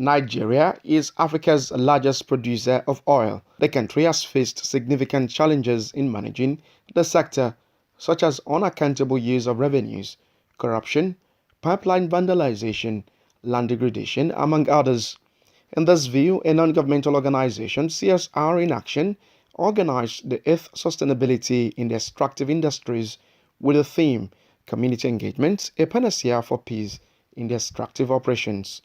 Nigeria is Africa's largest producer of oil. The country has faced significant challenges in managing the sector, such as unaccountable use of revenues, corruption, pipeline vandalization, land degradation, among others. In this view, a non-governmental organization, CSR-in-Action, organized the 8th Sustainability in the Extractive Industries with the theme Community Engagement, a panacea for peace in the extractive operations.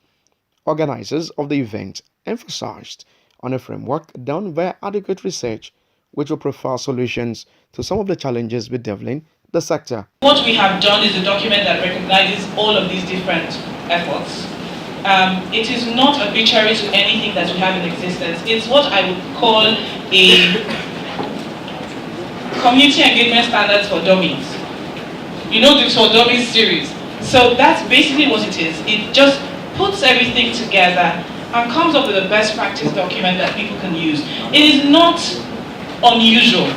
Organizers of the event emphasized on a framework done via adequate research which will provide solutions to some of the challenges bedeviling the sector. What we have done is a document that recognizes all of these different efforts. It is not arbitrary to anything that we have in existence. It's what I would call a community engagement standards for dummies. You know, the For Dummies series. So that's basically what it is. It just puts everything together and comes up with a best practice document that people can use. It is not unusual.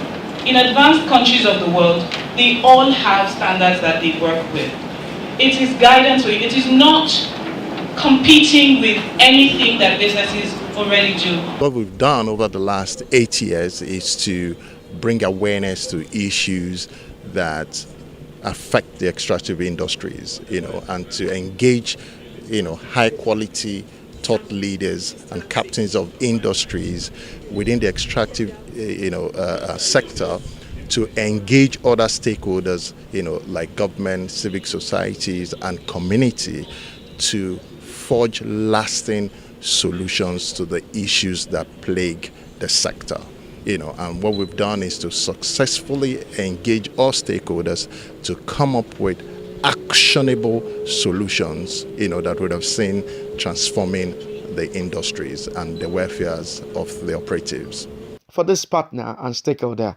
In advanced countries of the world, they all have standards that they work with. It is guidance, it is not competing with anything that businesses already do. What we've done over the last 8 years is to bring awareness to issues that affect the extractive industries, and to engage high quality thought leaders and captains of industries within the extractive sector to engage other stakeholders, like government, civic societies and community to forge lasting solutions to the issues that plague the sector. And what we've done is to successfully engage all stakeholders to come up with actionable solutions, that would have seen transforming the industries and the welfares of the operatives. For this partner and stakeholder,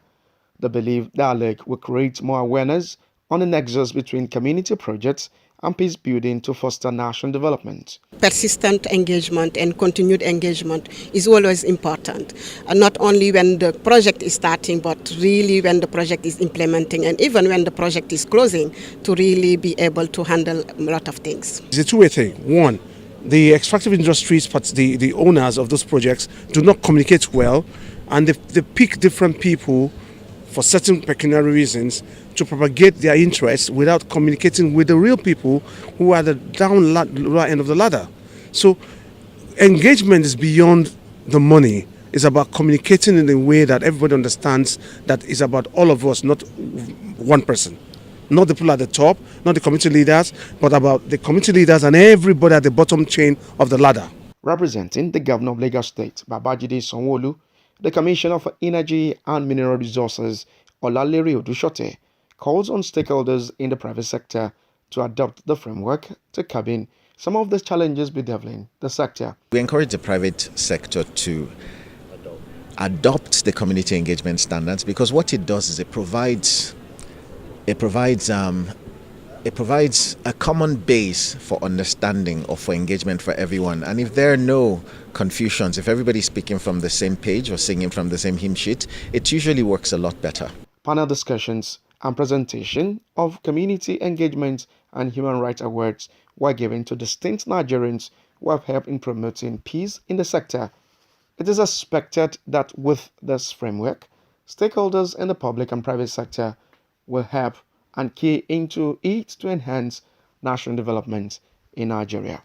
they believe dialogue will create more awareness on the nexus between community projects and peace building to foster national development. Persistent engagement and continued engagement is always important, and not only when the project is starting, but really when the project is implementing, and even when the project is closing, to really be able to handle a lot of things. It's a two-way thing. One, the extractive industries, the owners of those projects do not communicate well, and they pick different people for certain pecuniary reasons to propagate their interests without communicating with the real people who are the lower end of the ladder. So engagement is beyond the money. It's about communicating in a way that everybody understands that it's about all of us, not one person. Not the people at the top, not the community leaders, but about the community leaders and everybody at the bottom chain of the ladder. Representing the Governor of Lagos State, Babajide Sanwo-Olu, the Commissioner for Energy and Mineral Resources, Olalere Odushote, calls on stakeholders in the private sector to adopt the framework to cabin some of the challenges bedeviling the sector. We encourage the private sector to adopt the community engagement standards, because what it does is it provides a common base for understanding or for engagement for everyone. And if there are no confusions, if everybody's speaking from the same page or singing from the same hymn sheet, it usually works a lot better. Panel discussions and presentation of community engagement and human rights awards were given to distinct Nigerians who have helped in promoting peace in the sector. It is expected that with this framework, stakeholders in the public and private sector will help and key into it to enhance national development in Nigeria.